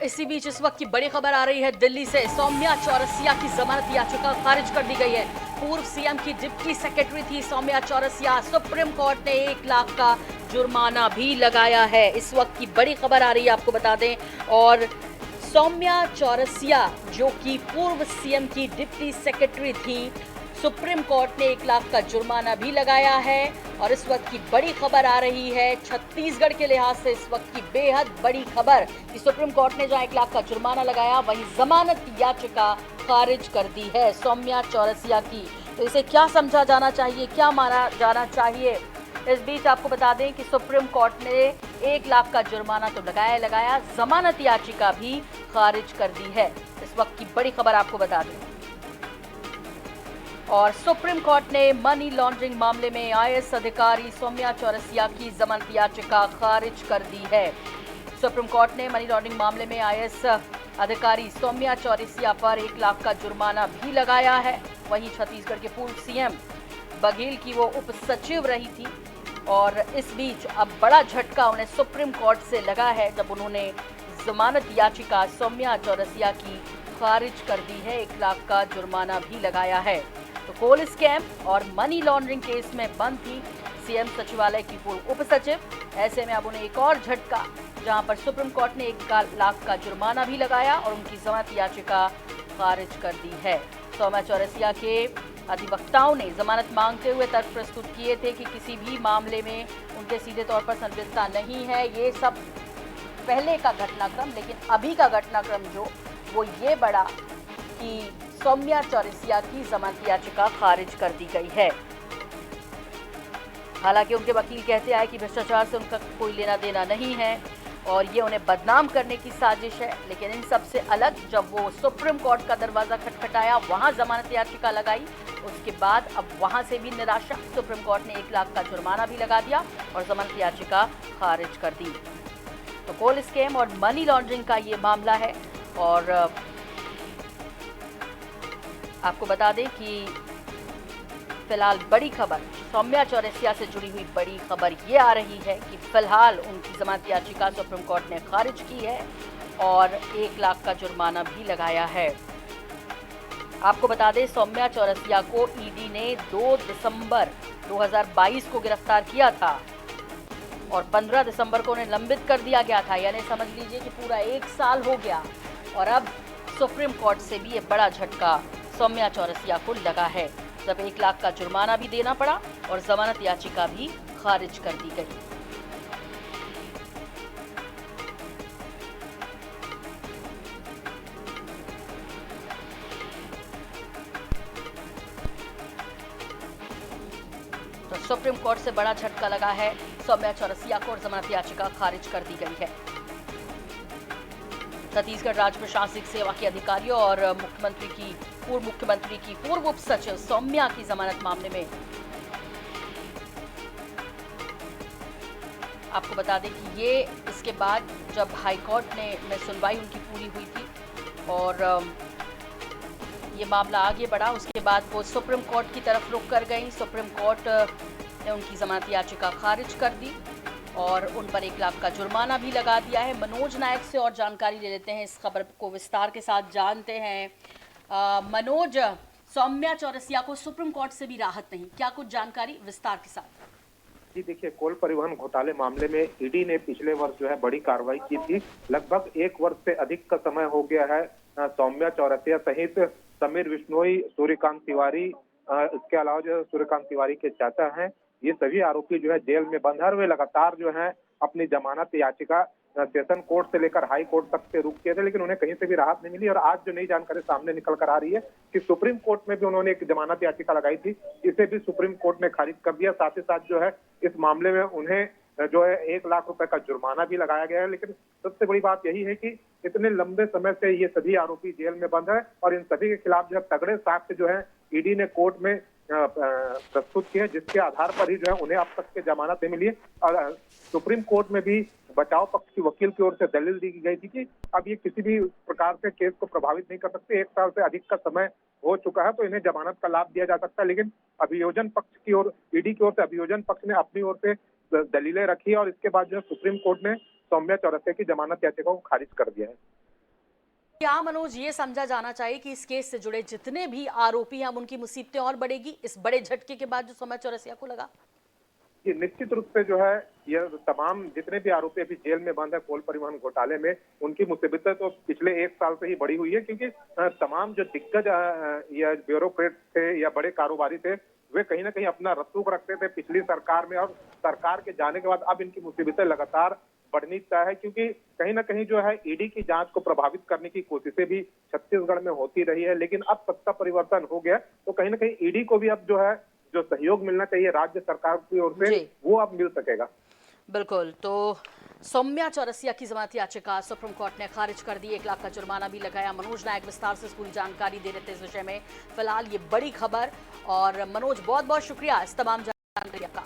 इसी बीच इस वक्त की बड़ी खबर आ रही है दिल्ली से। सौम्या चौरसिया की जमानत याचिका खारिज कर दी गई है। पूर्व सीएम की डिप्टी सेक्रेटरी थी सौम्या चौरसिया। सुप्रीम कोर्ट ने 1 लाख का जुर्माना भी लगाया है। इस वक्त की बड़ी खबर आ रही है, आपको बता दें। और सौम्या चौरसिया जो कि पूर्व सीएम की डिप्टी सेक्रेटरी थी, सुप्रीम कोर्ट ने 1 लाख का जुर्माना भी लगाया है। और इस वक्त की बड़ी खबर आ रही है छत्तीसगढ़ के लिहाज से, इस वक्त की बेहद बड़ी खबर कि सुप्रीम कोर्ट ने जहां 1 लाख का जुर्माना लगाया, वहीं जमानत याचिका खारिज कर दी है सौम्या चौरसिया की। तो इसे क्या समझा जाना चाहिए, क्या माना जाना चाहिए? इस बीच आपको बता दें कि सुप्रीम कोर्ट ने 1 लाख का जुर्माना तो लगाया, जमानत याचिका भी खारिज कर दी है। इस वक्त की बड़ी खबर आपको बता दें। और सुप्रीम कोर्ट ने मनी लॉन्ड्रिंग मामले में आईएएस अधिकारी सौम्या चौरसिया की जमानत याचिका खारिज कर दी है। सुप्रीम कोर्ट ने मनी लॉन्ड्रिंग मामले में आईएएस अधिकारी सौम्या चौरसिया पर 1 लाख का जुर्माना भी लगाया है। वहीं छत्तीसगढ़ के पूर्व सीएम बघेल की वो उप सचिव रही थी। और इस बीच अब बड़ा झटका उन्हें सुप्रीम कोर्ट से लगा है, जब उन्होंने जमानत याचिका सौम्या चौरसिया की खारिज कर दी है। 1 लाख का जुर्माना भी लगाया है। तो कोल स्कैम और मनी लॉन्ड्रिंग केस में बंद थी सीएम सचिवालय की पूर्व उप सचिव। ऐसे में अब उन्हें एक और झटका, जहां पर सुप्रीम कोर्ट ने 1 लाख का जुर्माना भी लगाया और उनकी जमानत याचिका खारिज कर दी है। सौम्या चौरसिया के अधिवक्ताओं ने जमानत मांगते हुए तर्क प्रस्तुत किए थे कि किसी भी मामले में उनके सीधे तौर पर संलिप्तता नहीं है। ये सब पहले का घटनाक्रम, लेकिन अभी का घटनाक्रम जो वो ये बढ़ा कि सौम्या चौरसिया की जमानत याचिका खारिज कर दी गई है। हालांकि उनके वकील कहते आए कि भ्रष्टाचार से उनका कोई लेना देना नहीं है और ये उन्हें बदनाम करने की साजिश है। लेकिन इन सब से अलग, जब वो सुप्रीम कोर्ट का दरवाजा खटखटाया, वहां जमानत याचिका लगाई, उसके बाद अब वहां से भी निराशा। सुप्रीम कोर्ट ने 1 लाख का जुर्माना भी लगा दिया और जमानत याचिका खारिज कर दी। तो कोल स्कैम और मनी लॉन्ड्रिंग का ये मामला है। और आपको बता दें कि फिलहाल बड़ी खबर, सौम्या चौरसिया से जुड़ी हुई बड़ी खबर ये आ रही है कि फिलहाल उनकी जमानत याचिका सुप्रीम कोर्ट ने खारिज की है और 1 लाख का जुर्माना भी लगाया है। आपको बता दें, सौम्या चौरसिया को ईडी ने 2 दिसंबर 2022 को गिरफ्तार किया था और 15 दिसंबर को उन्हें लंबित कर दिया गया था। यानी समझ लीजिए कि पूरा 1 साल हो गया और अब सुप्रीम कोर्ट से भी ये बड़ा झटका सौम्या चौरसिया को लगा है, जब 1 लाख का जुर्माना भी देना पड़ा और जमानत याचिका भी खारिज कर दी गई। तो सुप्रीम कोर्ट से बड़ा झटका लगा है सौम्या चौरसिया को और जमानत याचिका खारिज कर दी गई है। छत्तीसगढ़ राज्य प्रशासनिक सेवा के अधिकारियों और पूर्व मुख्यमंत्री की पूर्व उप सचिव सौम्या की जमानत मामले में आपको बता दें कि ये इसके बाद जब हाईकोर्ट में सुनवाई उनकी पूरी हुई थी और ये मामला आगे बढ़ा, उसके बाद वो सुप्रीम कोर्ट की तरफ रुख कर गई। सुप्रीम कोर्ट ने उनकी जमानत याचिका खारिज कर दी और उन पर 1 लाख का जुर्माना भी लगा दिया है। मनोज नायक से और जानकारी ले लेते हैं, इस खबर को विस्तार के साथ जानते हैं। मनोज, सौम्या चौरसिया को सुप्रीम कोर्ट से भी राहत नहीं, क्या कुछ जानकारी विस्तार के साथ? जी देखिए, कोल परिवहन घोटाले मामले में ईडी ने पिछले वर्ष जो है बड़ी कार्रवाई की थी। लगभग 1 वर्ष से अधिक का समय हो गया है सौम्या चौरसिया सहित समीर बिश्नोई, सूर्यकांत तिवारी, इसके अलावा जो सूर्यकांत तिवारी के चाचा हैं, ये सभी आरोपी जो है जेल में बंद है। वे लगातार जो है अपनी जमानत याचिका सेशन कोर्ट से लेकर हाई कोर्ट तक से रुक किए थे, लेकिन उन्हें कहीं से भी राहत नहीं मिली। और आज जो नई जानकारी सामने निकल कर आ रही है कि सुप्रीम कोर्ट में भी उन्होंने एक जमानत याचिका लगाई थी, इसे भी सुप्रीम कोर्ट ने खारिज कर दिया। साथ ही साथ जो है इस मामले में उन्हें जो है 1 लाख रुपए का जुर्माना भी लगाया गया है। लेकिन सबसे बड़ी बात यही है कि इतने लंबे समय से ये सभी आरोपी जेल में बंद है और इन सभी के खिलाफ जो है तगड़े साक्ष्य जो है ईडी ने कोर्ट में प्रस्तुत किए, जिसके आधार पर ही जो है उन्हें अब तक के जमानत नहीं मिली है। और सुप्रीम कोर्ट में भी बचाव पक्ष की वकील की ओर से दलील दी गई थी कि अब ये किसी भी प्रकार से केस को प्रभावित नहीं कर सकते। 1 साल से अधिक का समय हो चुका है तो इन्हें जमानत का लाभ दिया जा सकता है। लेकिन अभियोजन पक्ष की ओर, ईडी की ओर से अभियोजन पक्ष ने अपनी ओर से दलीलें रखी और इसके बाद जो सुप्रीम कोर्ट ने सौम्या चौरसिया की जमानत याचिका को खारिज कर दिया है। क्या मनोज ये समझा जाना चाहिए कि इस केस से जुड़े जितने भी आरोपी हैं अब उनकी मुसीबतें और बढ़ेगी इस बड़े झटके के बाद जो सौम्या चौरसिया को लगा? ये निश्चित रूप से जो है ये तमाम जितने भी आरोपी अभी जेल में बंद है कोल परिवहन घोटाले में, उनकी मुसीबतें तो पिछले 1 साल से ही बढ़ी हुई है, क्योंकि तमाम जो दिग्गज या ब्यूरोक्रेट थे या बड़े कारोबारी थे, वे कहीं ना कहीं अपना रसूख रखते थे पिछली सरकार में, और सरकार के जाने के बाद अब इनकी मुसीबतें लगातार बढ़नी तय है, क्योंकि कहीं ना कहीं जो है ईडी की जांच को प्रभावित करने की कोशिशें भी छत्तीसगढ़ में होती रही है, लेकिन अब सत्ता परिवर्तन हो गया तो कहीं ना कहीं ईडी को भी अब जो है जो सहयोग मिलना चाहिए राज्य सरकार की ओर से वो अब मिल सकेगा। बिल्कुल। तो सौम्या चौरसिया की जमानत याचिका सुप्रीम कोर्ट ने खारिज कर दी, 1 लाख का जुर्माना भी लगाया। मनोज नायक विस्तार से पूरी जानकारी दे रहे थे इस विषय में। फिलहाल ये बड़ी खबर, और मनोज बहुत बहुत शुक्रिया इस तमाम जानकारी का।